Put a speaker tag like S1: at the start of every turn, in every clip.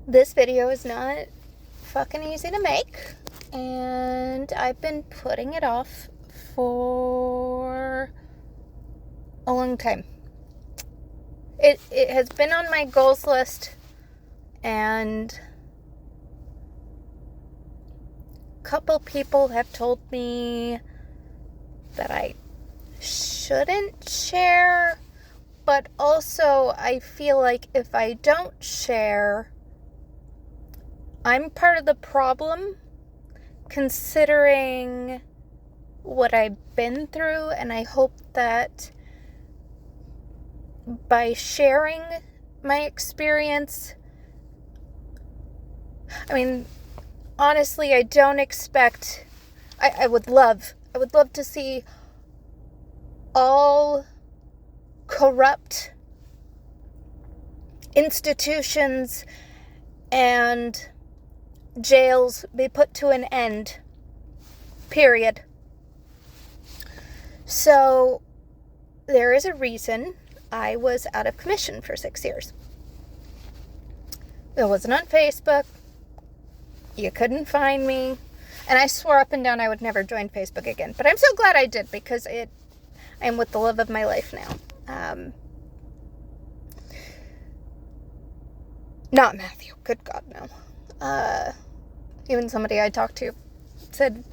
S1: This video is not fucking easy to make, and I've been putting it off for a long time. It has been on my goals list, and a couple people have told me that I shouldn't share, but also I feel like if I don't share, I'm part of the problem, considering what I've been through, and I hope that by sharing my experience, honestly, I don't expect, I would love to see all corrupt institutions and jails be put to an end, period. So there is a reason I was out of commission for 6 years. It wasn't on Facebook. You couldn't find me. And I swore up and down I would never join Facebook again. But I'm so glad I did, because I'm with the love of my life now. Not Matthew. Good God, no. Even somebody I talked to said,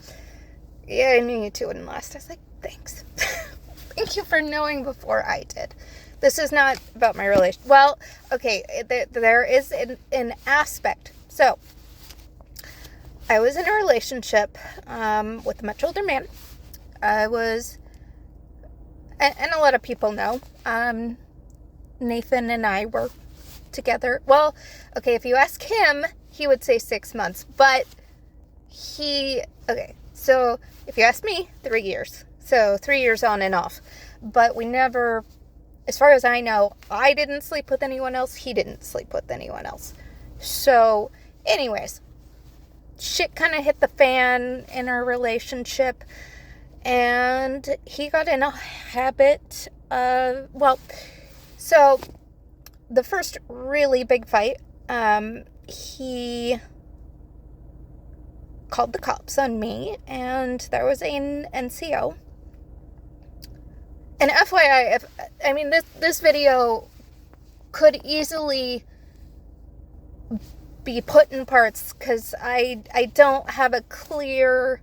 S1: yeah, I knew you two wouldn't last. I was like, thanks. Thank you for knowing before I did. This is not about my relation. Well, okay, there is an aspect. So, I was in a relationship with a much older man. I was, and a lot of people know, Nathan and I were together. Well, okay, if you ask him, he would say 6 months. But okay, so if you ask me, 3 years. So 3 years on and off. But we never, as far as I know, I didn't sleep with anyone else. He didn't sleep with anyone else. So, anyways, shit kind of hit the fan in our relationship. And he got in a habit of, so the first really big fight, he called the cops on me, and there was an NCO. And FYI, this video could easily be put in parts, because I don't have a clear,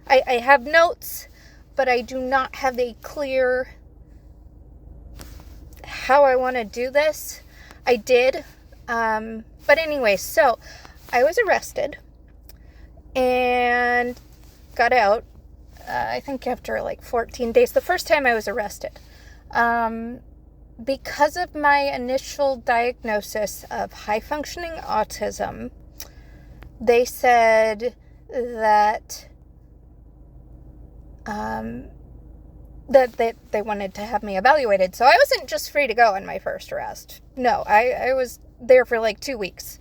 S1: I have notes, but I do not have a clear how I want to do this. I did, but anyway, so I was arrested and got out, I think after like 14 days, the first time I was arrested, because of my initial diagnosis of high-functioning autism. They said that that they wanted to have me evaluated. So I wasn't just free to go on my first arrest. No, I was there for like 2 weeks.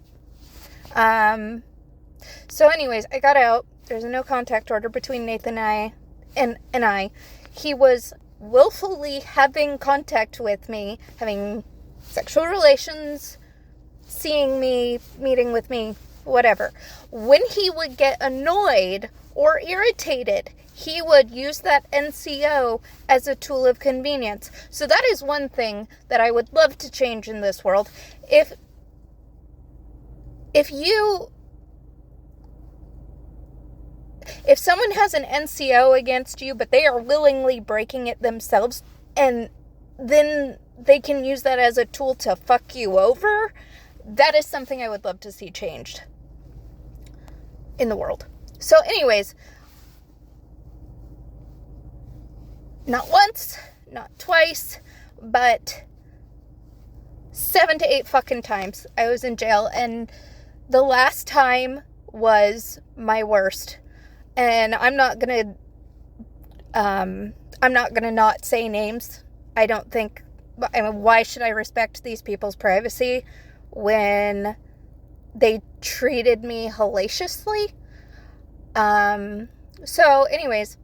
S1: So anyways, I got out. There's a no contact order between Nathan and I. He was willfully having contact with me, having sexual relations, seeing me, meeting with me, whatever. When he would get annoyed or irritated, he would use that NCO as a tool of convenience. So that is one thing that I would love to change in this world. If someone has an NCO against you, but they are willingly breaking it themselves, and then they can use that as a tool to fuck you over, that is something I would love to see changed in the world. So anyways, not once, not twice, but 7 to 8 fucking times I was in jail, and the last time was my worst. And I'm not gonna not say names. I don't think, why should I respect these people's privacy when they treated me hellaciously? So anyways,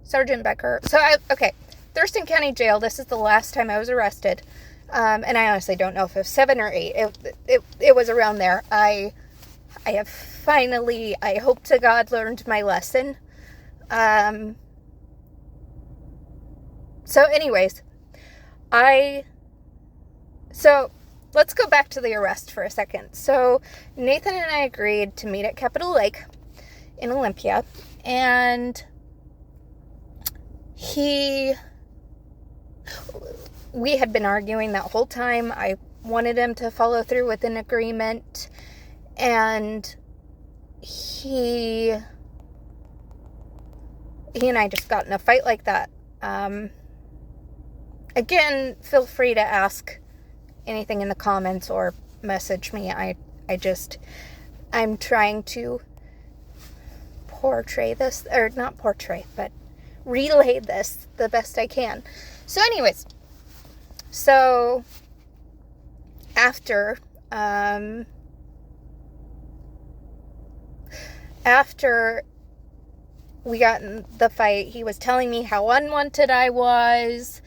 S1: Sergeant Becker. So Thurston County Jail, this is the last time I was arrested. And I honestly don't know if it was 7 or 8. It was around there. I have finally, I hope to God, learned my lesson. So anyways, so let's go back to the arrest for a second. So Nathan and I agreed to meet at Capitol Lake in Olympia, and we had been arguing that whole time. I wanted him to follow through with an agreement, and he and I just got in a fight like that. Again, feel free to ask anything in the comments or message me. I'm trying to portray this, or not portray, but relay this the best I can. So anyways, after we got in the fight, he was telling me how unwanted I was,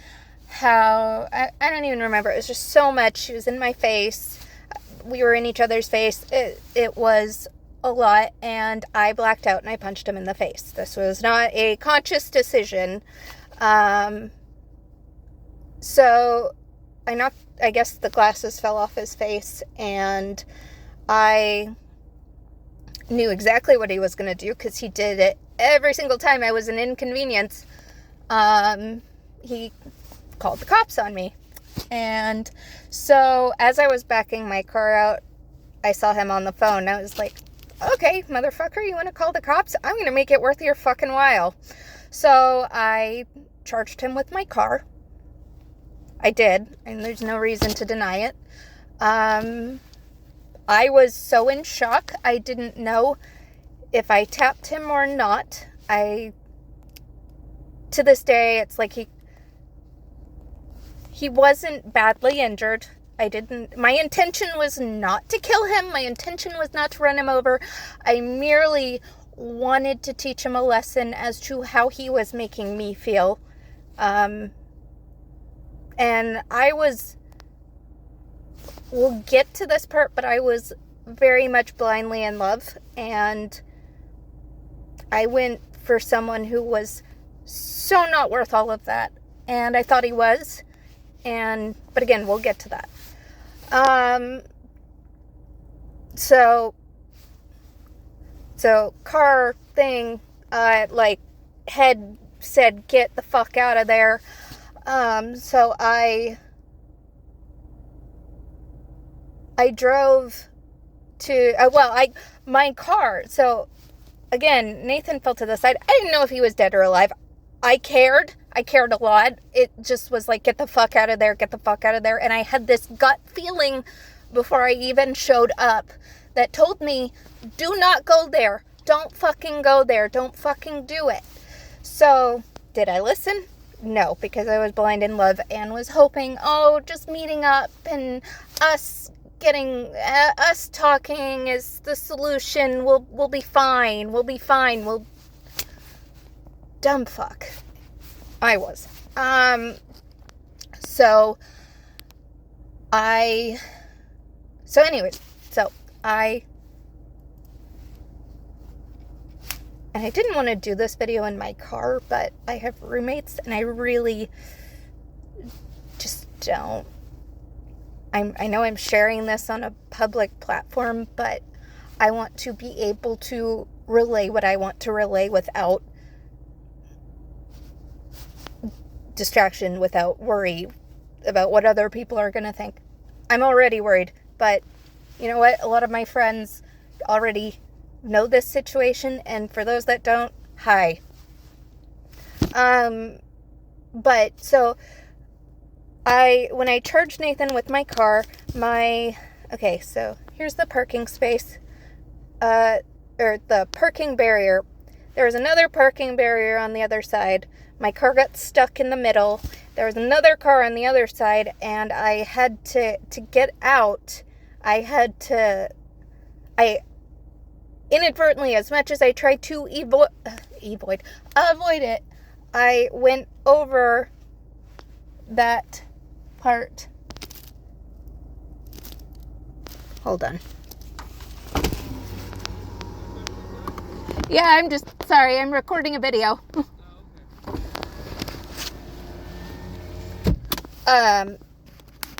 S1: how, I don't even remember, it was just so much. He was in my face, we were in each other's face, it was a lot, and I blacked out and I punched him in the face. This was not a conscious decision. So I guess the glasses fell off his face, and I knew exactly what he was going to do, because he did it every single time I was an inconvenience. He called the cops on me. And so as I was backing my car out, I saw him on the phone. I was like, okay, motherfucker, you want to call the cops? I'm going to make it worth your fucking while. So I charged him with my car. I did, and there's no reason to deny it. I was so in shock, I didn't know if I tapped him or not. To this day, it's like he wasn't badly injured. My intention was not to kill him. My intention was not to run him over. I merely wanted to teach him a lesson as to how he was making me feel. And we'll get to this part, but I was very much blindly in love, and I went for someone who was so not worth all of that, and I thought he was, but again, we'll get to that. So car thing, head said, get the fuck out of there. So I drove to, my car. So again, Nathan fell to the side. I didn't know if he was dead or alive. I cared a lot. It just was like, get the fuck out of there, get the fuck out of there. And I had this gut feeling before I even showed up that told me, do not go there. Don't fucking go there. Don't fucking do it. So did I listen? No, because I was blind in love and was hoping, just meeting up and us talking is the solution. We'll be fine. Dumb fuck. I was. And I didn't want to do this video in my car, but I have roommates, and I really just don't. I know I'm sharing this on a public platform, but I want to be able to relay what I want to relay without distraction, without worry about what other people are going to think. I'm already worried, but you know what? A lot of my friends already know this situation, and for those that don't, hi. But so when I charged Nathan with my car, okay, so here's the parking space, or the parking barrier. There was another parking barrier on the other side. My car got stuck in the middle. There was another car on the other side, and I had to get out. I inadvertently, as much as I tried to avoid it, I went over that part Hold on. Yeah, I'm just sorry. I'm recording a video.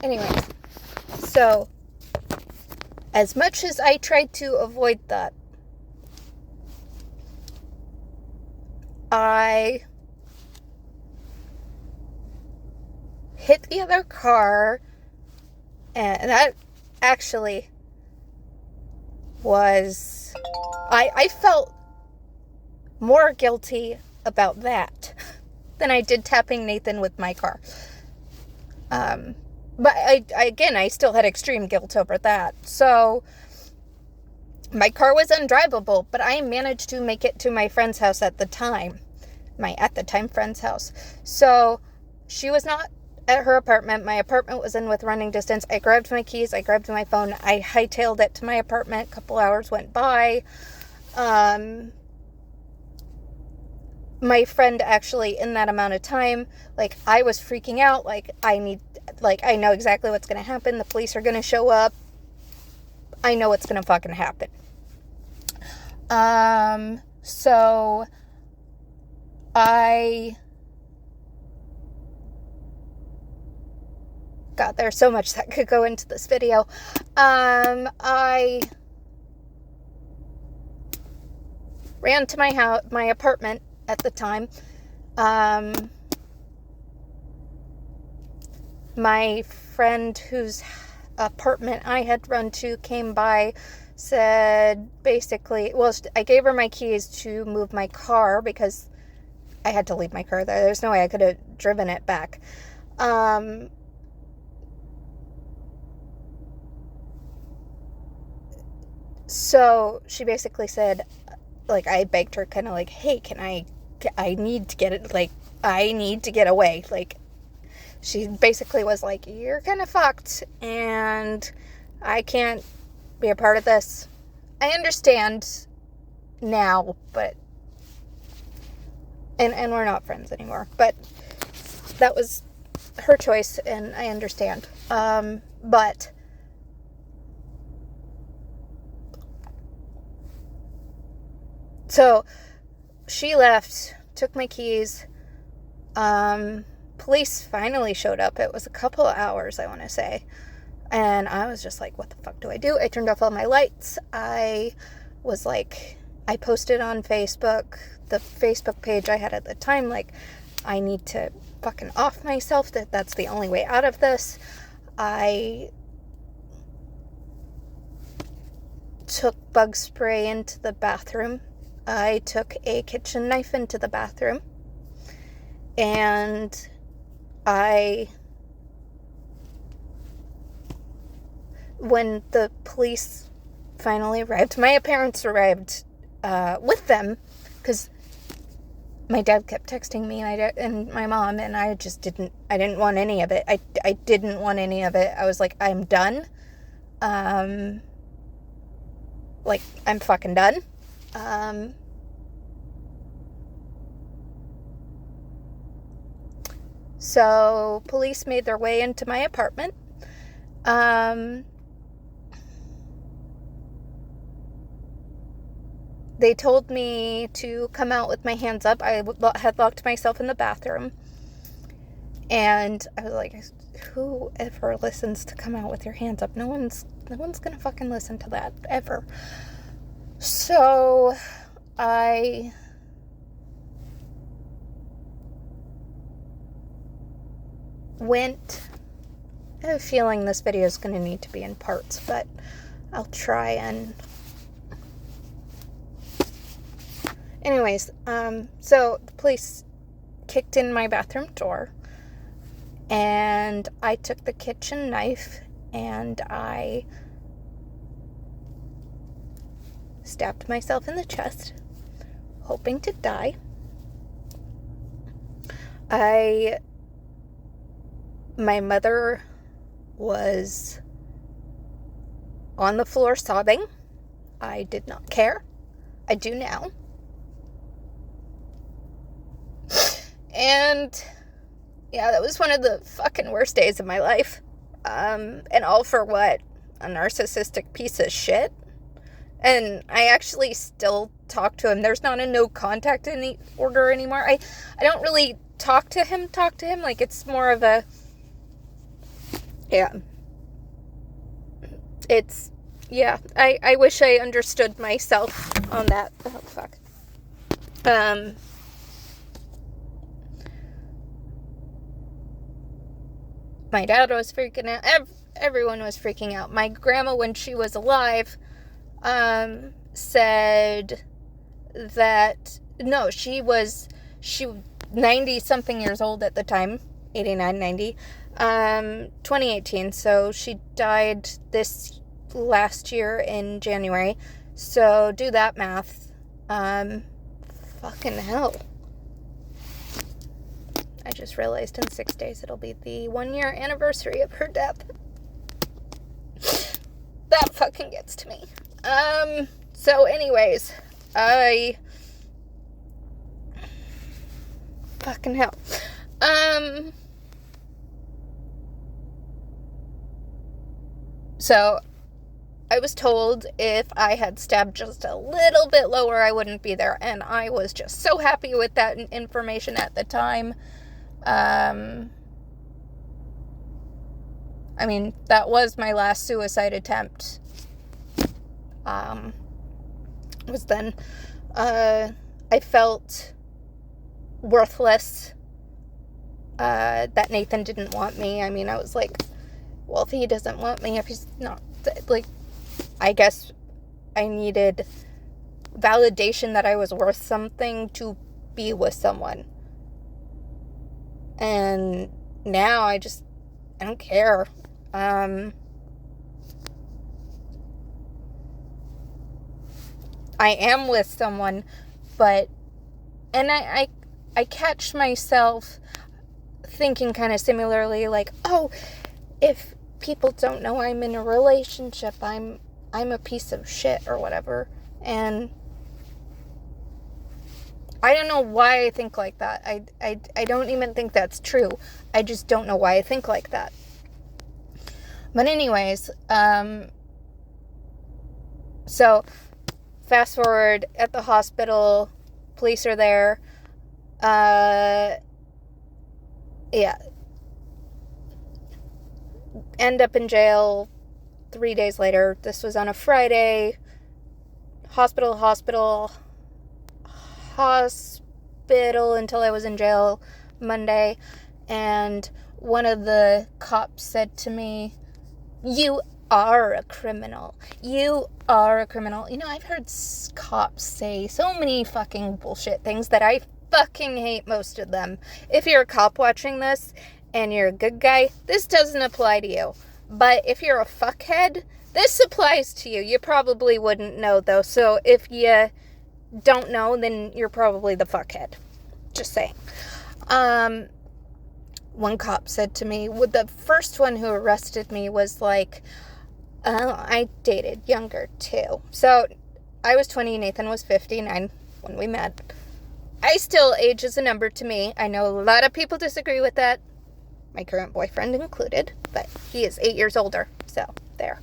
S1: Anyways, so as much as I tried to avoid that, I hit the other car, and that actually was, I felt more guilty about that than I did tapping Nathan with my car. But I still had extreme guilt over that. So my car was undrivable, but I managed to make it to my friend's house at the time. My friend's house. So she was not at her apartment. My apartment was in with running distance. I grabbed my keys. I grabbed my phone. I hightailed it to my apartment. A couple hours went by. My friend actually, in that amount of time, like, I was freaking out. Like, I know exactly what's going to happen. The police are going to show up. I know what's going to fucking happen. So God, there's so much that could go into this video. I ran to my apartment at the time. My friend whose apartment I had run to came by, said basically, well, I gave her my keys to move my car because I had to leave my car there. There's no way I could have driven it back. So she basically said, like, I begged her kind of like, hey, I need to get it, like, I need to get away. Like, she basically was like, you're kind of fucked and I can't be a part of this. I understand now, but, and we're not friends anymore, but that was her choice and I understand. But so she left, took my keys. Police finally showed up. It was a couple of hours, I want to say. And I was just like, what the fuck do I do? I turned off all my lights. I was like, I posted on Facebook, the Facebook page I had at the time, like, I need to fucking off myself. That's the only way out of this. I took bug spray into the bathroom. I took a kitchen knife into the bathroom. And when the police finally arrived, my parents arrived with them, because my dad kept texting me and my mom, and I didn't want any of it. I didn't want any of it. I was like, I'm done. Like, I'm fucking done. So police made their way into my apartment. They told me to come out with my hands up. I had locked myself in the bathroom. And I was like, whoever listens to come out with your hands up? No one's gonna fucking listen to that, ever. So I went. I have a feeling this video is going to need to be in parts, but I'll try and... Anyways, so the police kicked in my bathroom door, and I took the kitchen knife, and I stabbed myself in the chest, hoping to die. My mother was on the floor sobbing. I did not care. I do now. And yeah, that was one of the fucking worst days of my life. And all for what? a narcissistic piece of shit. And I actually still talk to him. There's not a no contact order anymore. I don't really talk to him. Like, it's more of a, yeah. It's, yeah. I wish I understood myself on that. Oh, fuck. My dad was freaking out. Everyone was freaking out. My grandma, when she was alive, said that, no, she was 90 something years old at the time, 89, 90, 2018, so she died this last year in January, so do that math. Fucking hell. I just realized in 6 days it'll be the 1-year anniversary of her death. That fucking gets to me. So anyways, fucking hell. So I was told if I had stabbed just a little bit lower, I wouldn't be there, and I was just so happy with that information at the time. I mean, that was my last suicide attempt. Was then, I felt worthless, that Nathan didn't want me. I mean, I was like, well, if he doesn't want me, if he's not, like, I guess I needed validation that I was worth something to be with someone. And now I don't care. I am with someone, but, and I catch myself thinking kind of similarly, like, oh, if people don't know I'm in a relationship, I'm a piece of shit or whatever. And I don't know why I think like that. I don't even think that's true. I just don't know why I think like that. But anyways, so fast forward at the hospital, police are there. Yeah. End up in jail 3 days later. This was on a Friday. Hospital until I was in jail Monday. And one of the cops said to me, "You are a criminal. You are a criminal." You know, I've heard cops say so many fucking bullshit things that I fucking hate most of them. If you're a cop watching this and you're a good guy, this doesn't apply to you. But if you're a fuckhead, this applies to you. You probably wouldn't know, though. So if you don't know, then you're probably the fuckhead. Just saying. One cop said to me, the first one who arrested me was like, I dated younger too. So I was 20, Nathan was 59 when we met. I still, age is a number to me. I know a lot of people disagree with that, my current boyfriend included, but he is 8 years older, so there.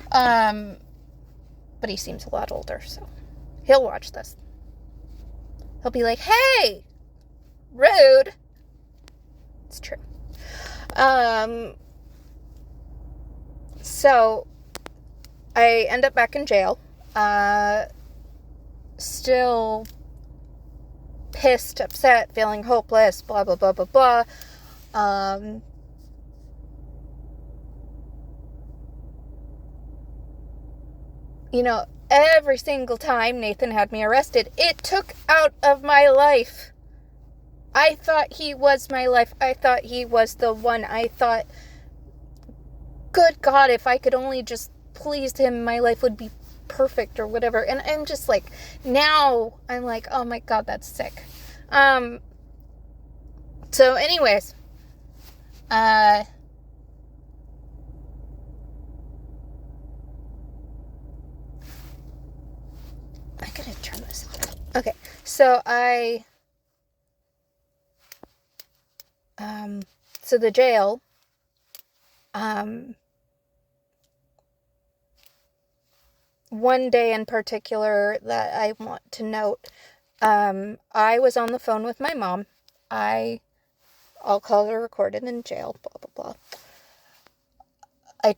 S1: But he seems a lot older, so he'll watch this. He'll be like, "Hey, rude." It's true. So I end up back in jail. Still pissed, upset, feeling hopeless, blah, blah, blah, blah, blah. You know, every single time Nathan had me arrested, it took out of my life. I thought he was my life. I thought he was the one. I thought, good God, if I could only just please him, my life would be perfect or whatever. And I'm just like, now I'm like, oh my God, that's sick. So anyways, I gotta turn this off. Okay, so so the jail, one day in particular that I want to note. I was on the phone with my mom. All calls are recorded in jail, blah, blah, blah. I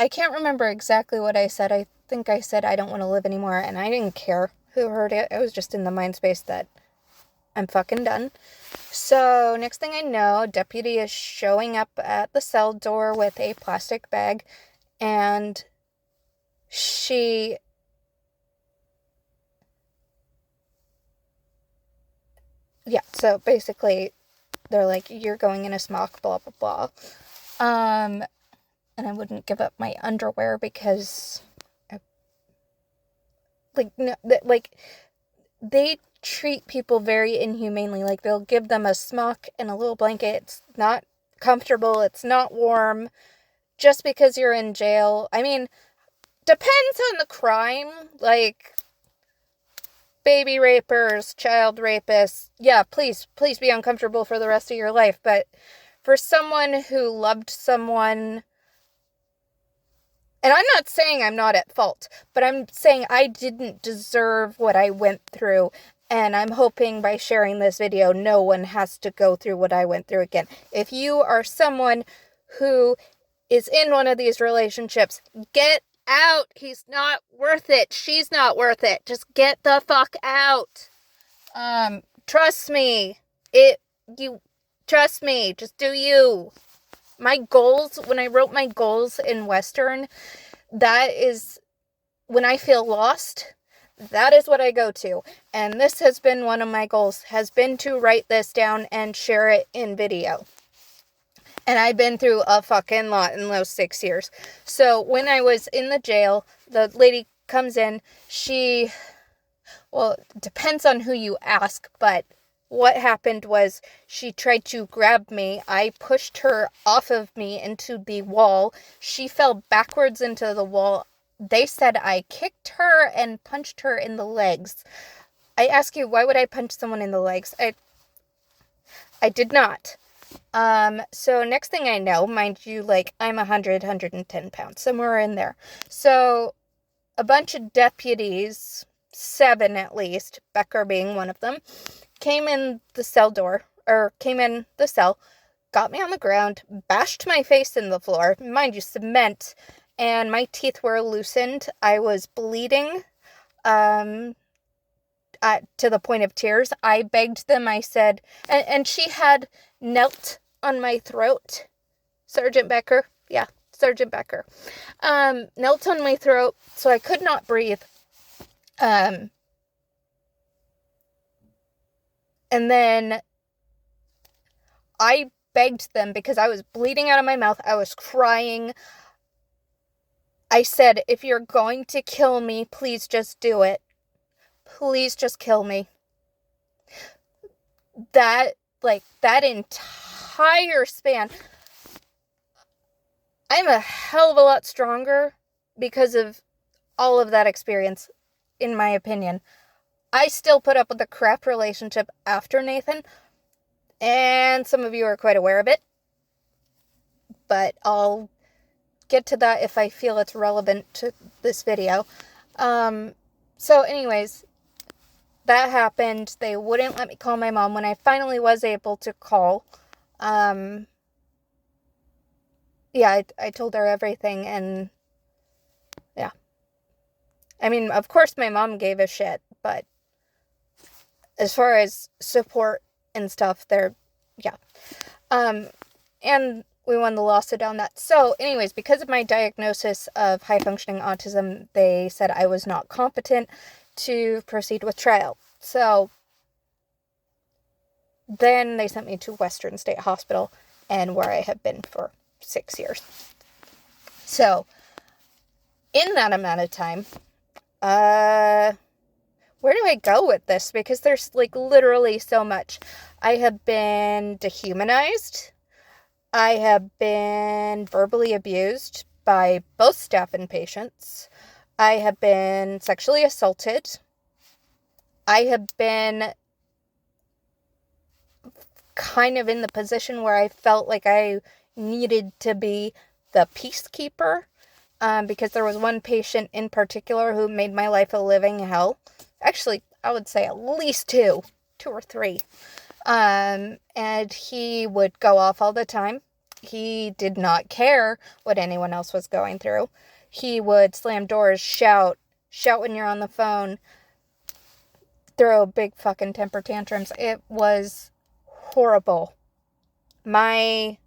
S1: can't remember exactly what I said. I think I said I don't want to live anymore, and I didn't care who heard it. I was just in the mind space that I'm fucking done. So, next thing I know, deputy is showing up at the cell door with a plastic bag, and so basically, they're like, you're going in a smock, blah, blah, blah. And I wouldn't give up my underwear because, they treat people very inhumanely. Like, they'll give them a smock and a little blanket. It's not comfortable. It's not warm. Just because you're in jail. I mean, depends on the crime. Like, baby rapers, child rapists. Yeah, please be uncomfortable for the rest of your life. But for someone who loved someone, and I'm not saying I'm not at fault, but I'm saying I didn't deserve what I went through. And I'm hoping by sharing this video, no one has to go through what I went through again. If you are someone who is in one of these relationships, get out. He's not worth it. She's not worth it. Just get the fuck out. Trust me. Trust me. Just do you. My goals, when I wrote my goals in Western, that is when I feel lost. That is what I go to. And this has been one of my goals, has been to write this down and share it in video. And I've been through a fucking lot in those 6 years. So when I was in the jail, the lady comes in. It depends on who you ask, but what happened was she tried to grab me. I pushed her off of me into the wall. She fell backwards into the wall. They said I kicked her and punched her in the legs. I ask you, why would I punch someone in the legs? I did not. So next thing I know, mind you, like, I'm 110 pounds, somewhere in there. So a bunch of deputies, 7 at least, Becker being one of them, came in the cell, got me on the ground, bashed my face in the floor, mind you, cement, and my teeth were loosened. I was bleeding, to the point of tears. I begged them, I said, and she had knelt on my throat. Sergeant Becker. Knelt on my throat, so I could not breathe. And then I begged them because I was bleeding out of my mouth. I was crying. I said, if you're going to kill me, please just do it. Please just kill me. That entire span, I'm a hell of a lot stronger because of all of that experience, in my opinion. I still put up with the crap relationship after Nathan, and some of you are quite aware of it, but I'll get to that if I feel it's relevant to this video. So anyways, that happened. They wouldn't let me call my mom. When I finally was able to call, I told her everything, and yeah. I mean, of course my mom gave a shit, but as far as support and stuff, and we won the lawsuit on that. So anyways, because of my diagnosis of high-functioning autism, they said I was not competent to proceed with trial. So then they sent me to Western State Hospital, and where I have been for 6 years. So in that amount of time, where do I go with this? Because there's literally so much. I have been dehumanized. I have been verbally abused by both staff and patients. I have been sexually assaulted. I have been kind of in the position where I felt like I needed to be the peacekeeper. because there was one patient in particular who made my life a living hell. Actually, I would say at least two or three. And he would go off all the time. He did not care what anyone else was going through. He would slam doors, shout when you're on the phone, throw big fucking temper tantrums. It was horrible. I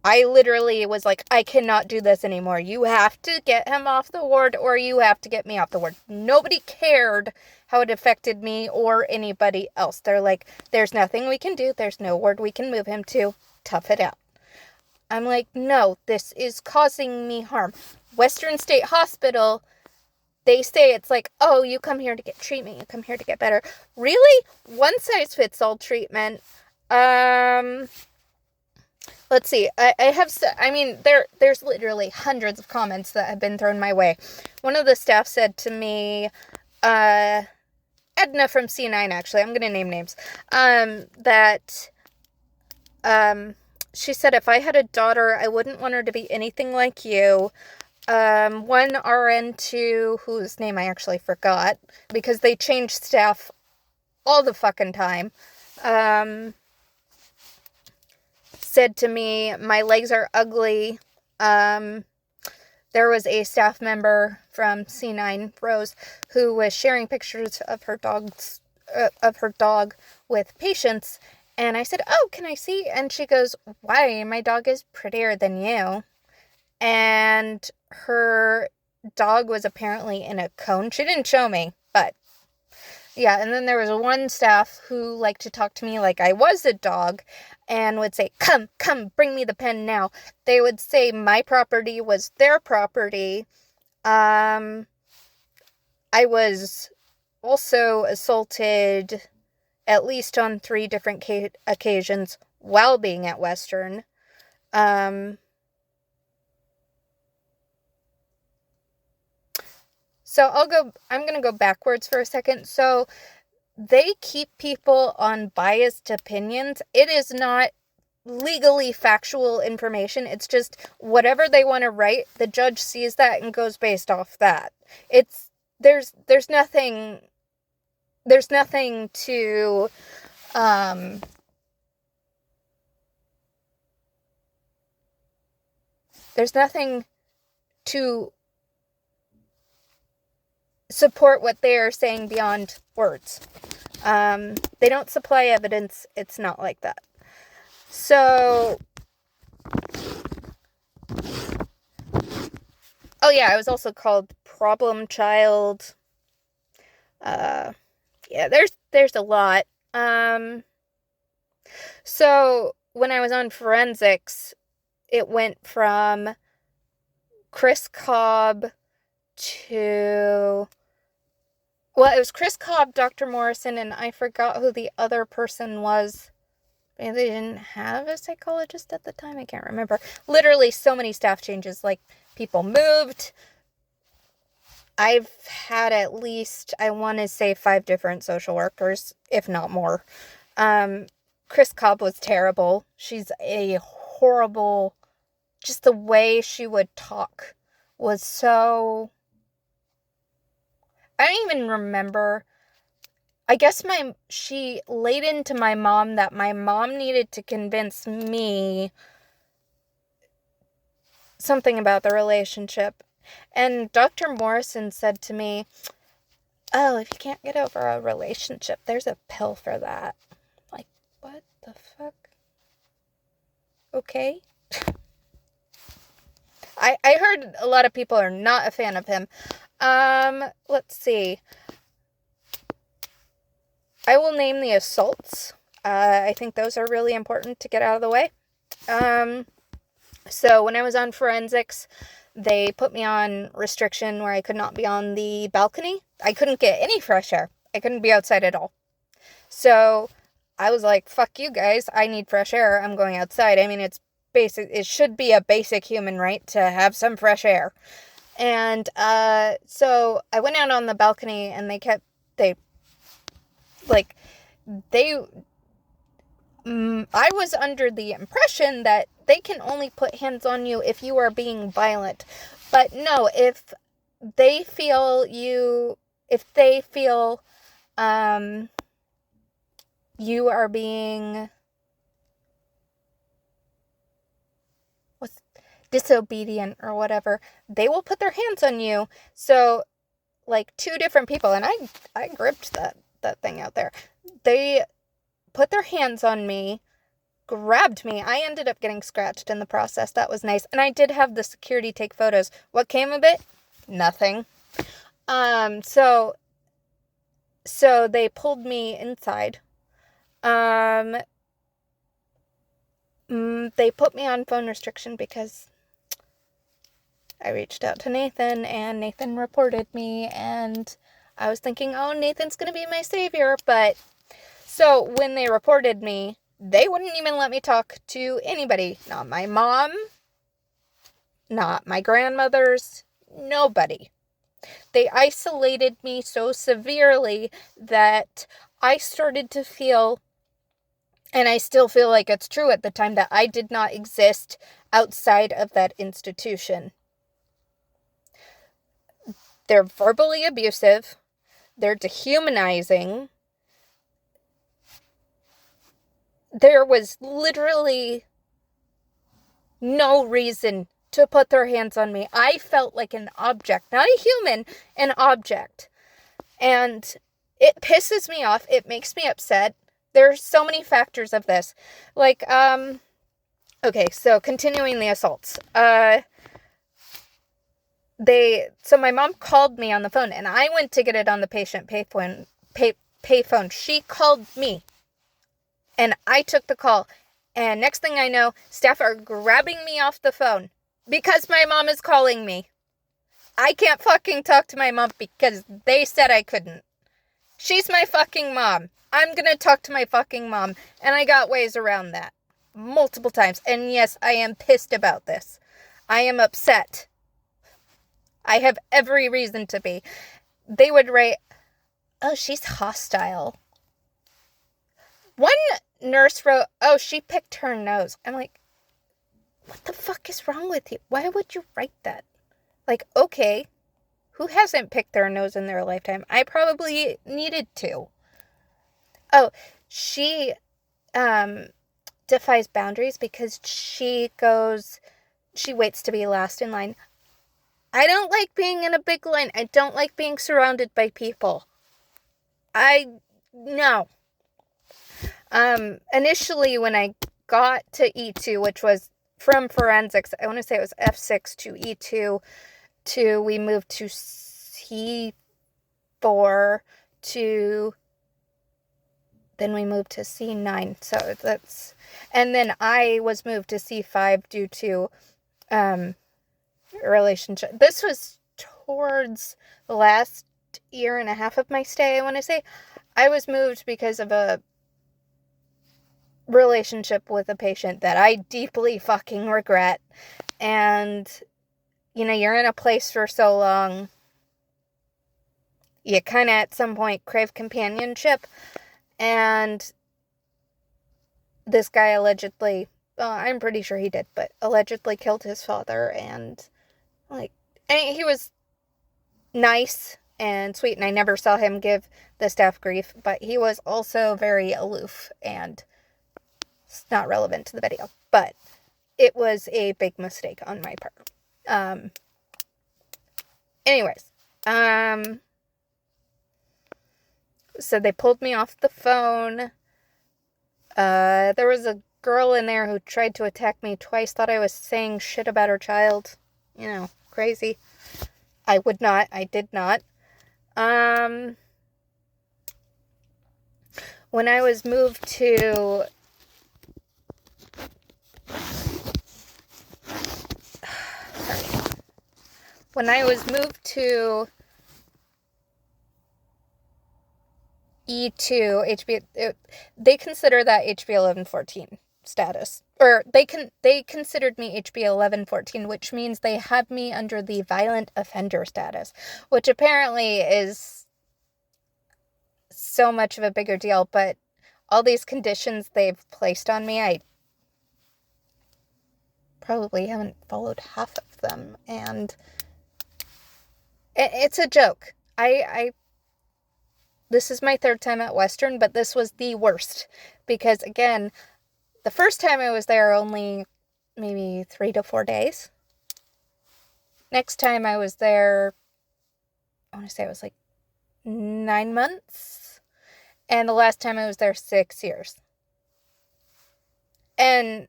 S1: literally was like, I cannot do this anymore. You have to get him off the ward, or you have to get me off the ward. Nobody cared how it affected me or anybody else. They're like, there's nothing we can do. There's no ward we can move him to. Tough it out. I'm like, no, this is causing me harm. Western State Hospital, they say it's like, oh, you come here to get treatment. You come here to get better. Really? One size fits all treatment. Let's see. There's literally hundreds of comments that have been thrown my way. One of the staff said to me, Edna from C9, actually, I'm going to name names, she said, if I had a daughter, I wouldn't want her to be anything like you. One RN2, whose name I actually forgot, because they change staff all the fucking time, said to me, my legs are ugly. There was a staff member from C9, Rose, who was sharing pictures of her dog with patients, and I said, oh, can I see? And she goes, why? My dog is prettier than you. And her dog was apparently in a cone. She didn't show me, but yeah. And then there was one staff who liked to talk to me like I was a dog and would say, come, bring me the pen now. They would say my property was their property. I was also assaulted at least on 3 different occasions while being at Western. So I'm going to go backwards for a second. So they keep people on biased opinions. It is not legally factual information. It's just whatever they want to write. The judge sees that and goes based off that. There's nothing to, there's nothing to support what they are saying beyond words. They don't supply evidence. It's not like that. So, oh yeah, I was also called problem child. Yeah, there's a lot. So when I was on forensics, it went from Chris Cobb to, well, it was Chris Cobb, Dr. Morrison, and I forgot who the other person was. Maybe they didn't have a psychologist at the time. I can't remember. Literally so many staff changes. Like, people moved. I've had at least, I want to say 5 different social workers, if not more. Chris Cobb was terrible. She's a horrible, just the way she would talk was so, I don't even remember. I guess she laid into my mom that my mom needed to convince me something about the relationship. And Dr. Morrison said to me, oh, if you can't get over a relationship, there's a pill for that. Like, what the fuck? Okay. I heard a lot of people are not a fan of him. Let's see. I will name the assaults. I think those are really important to get out of the way. So when I was on forensics, they put me on restriction where I could not be on the balcony. I couldn't get any fresh air. I couldn't be outside at all. So I was like, fuck you guys. I need fresh air. I'm going outside. I mean, it's basic. It should be a basic human right to have some fresh air. And so I went out on the balcony and I was under the impression that they can only put hands on you if you are being violent. But no, if they feel you are being disobedient or whatever, they will put their hands on you. So, like, 2 different people, and I gripped that thing out there. They put their hands on me, grabbed me. I ended up getting scratched in the process. That was nice. And I did have the security take photos. What came of it? Nothing. So they pulled me inside. They put me on phone restriction because I reached out to Nathan, and Nathan reported me, and I was thinking, oh, Nathan's gonna be my savior. But so when they reported me, they wouldn't even let me talk to anybody. Not my mom, not my grandmothers, nobody. They isolated me so severely that I started to feel, and I still feel like it's true at the time, that I did not exist outside of that institution. They're verbally abusive. They're dehumanizing. There was literally no reason to put their hands on me. I felt like an object, not a human, an object. And it pisses me off. It makes me upset. There's so many factors of this. Like, okay, so continuing the assaults. So my mom called me on the phone, and I went to get it on the patient payphone. She called me, and I took the call. And next thing I know, staff are grabbing me off the phone because my mom is calling me. I can't fucking talk to my mom because they said I couldn't. She's my fucking mom. I'm gonna talk to my fucking mom. And I got ways around that. Multiple times. And yes, I am pissed about this. I am upset. I have every reason to be. They would write, oh, she's hostile. One nurse wrote, oh, she picked her nose. I'm like, what the fuck is wrong with you? Why would you write that? Like, okay, who hasn't picked their nose in their lifetime? I probably needed to. Oh, she defies boundaries because she waits to be last in line. I don't like being in a big line. I don't like being surrounded by people. No. Initially when I got to E2, which was from forensics, I want to say it was F6 to E2, we moved to C4 then we moved to C9. So and then I was moved to C5 due to, relationship. This was towards the last year and a half of my stay, I want to say. I was moved because of a relationship with a patient that I deeply fucking regret. And, you're in a place for so long, you kind of at some point crave companionship. And this guy allegedly, I'm pretty sure he did, but allegedly killed his father. And he was nice and sweet, and I never saw him give the staff grief, but he was also very aloof, and it's not relevant to the video, but it was a big mistake on my part. Anyways, so they pulled me off the phone. There was a girl in there who tried to attack me twice, thought I was saying shit about her child. Crazy. I did not. When I was moved to E2, they consider that HB 1114 status, or they considered me HB 1114, which means they have me under the violent offender status, which apparently is so much of a bigger deal. But all these conditions they've placed on me, probably haven't followed half of them, and it's a joke. This is my third time at Western, but this was the worst, because again, the first time I was there only maybe 3 to 4 days. Next time I was there, I want to say it was like 9 months, and the last time I was there 6 years. And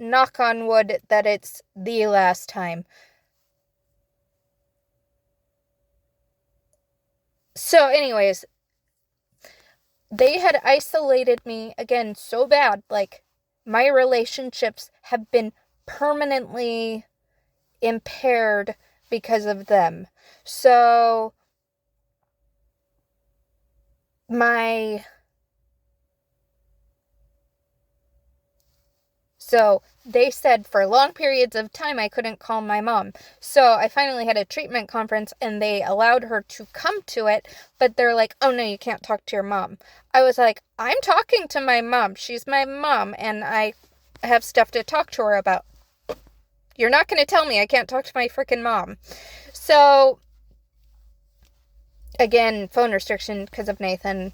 S1: knock on wood that it's the last time. So anyways, they had isolated me again so bad. Like, my relationships have been permanently impaired because of them. So they said for long periods of time I couldn't call my mom. So I finally had a treatment conference and they allowed her to come to it, but they're like, oh no, you can't talk to your mom. I was like, I'm talking to my mom. She's my mom and I have stuff to talk to her about. You're not going to tell me I can't talk to my freaking mom. So, again, phone restriction because of Nathan.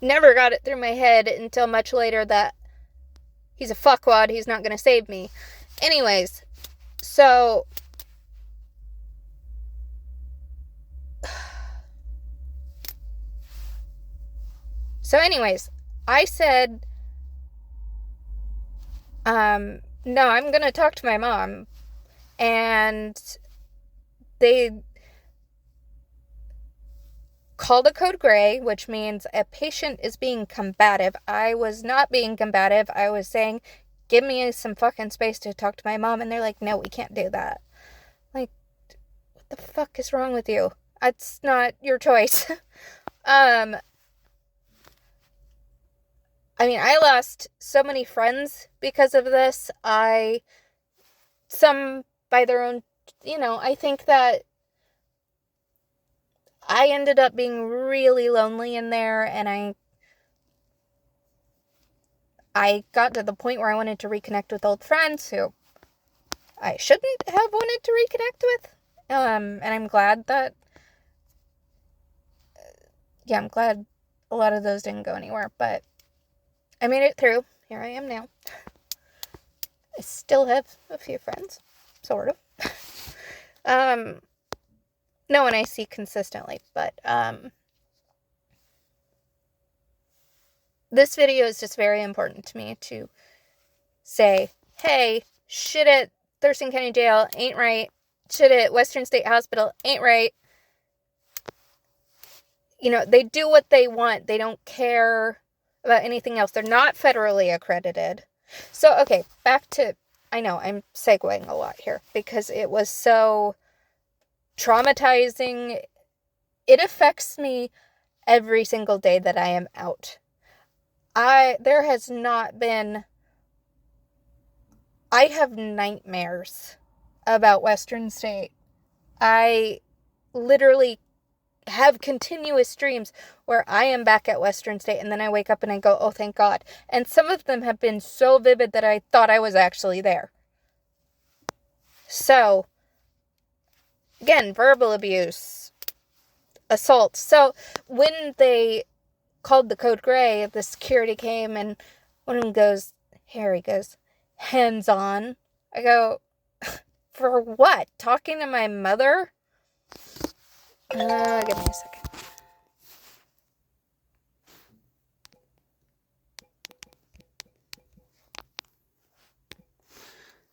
S1: Never got it through my head until much later that he's a fuckwad, he's not going to save me. Anyways, so anyways, I said, no, I'm going to talk to my mom. And they called a code gray, which means a patient is being combative. I was not being combative. I was saying, give me some fucking space to talk to my mom. And they're like, no, we can't do that. Like, what the fuck is wrong with you? That's not your choice. I mean, I lost so many friends because of this. Some by their own, I think that I ended up being really lonely in there, and I got to the point where I wanted to reconnect with old friends who I shouldn't have wanted to reconnect with. And I'm glad that, I'm glad a lot of those didn't go anywhere, but I made it through. Here I am now. I still have a few friends, sort of. No one I see consistently, but this video is just very important to me to say, hey, shit at Thurston County Jail ain't right. Shit at Western State Hospital ain't right. They do what they want. They don't care about anything else. They're not federally accredited. So, okay, back to, I know I'm segueing a lot here because it was so traumatizing. It affects me every single day that I am out. There has not been, I have nightmares about Western State. I literally have continuous dreams where I am back at Western State and then I wake up and I go, oh, thank God. And some of them have been so vivid that I thought I was actually there. So, again, verbal abuse, assault. So, when they called the code gray, the security came and one of them goes, Harry goes, hands on. I go, for what? Talking to my mother? Give me a second.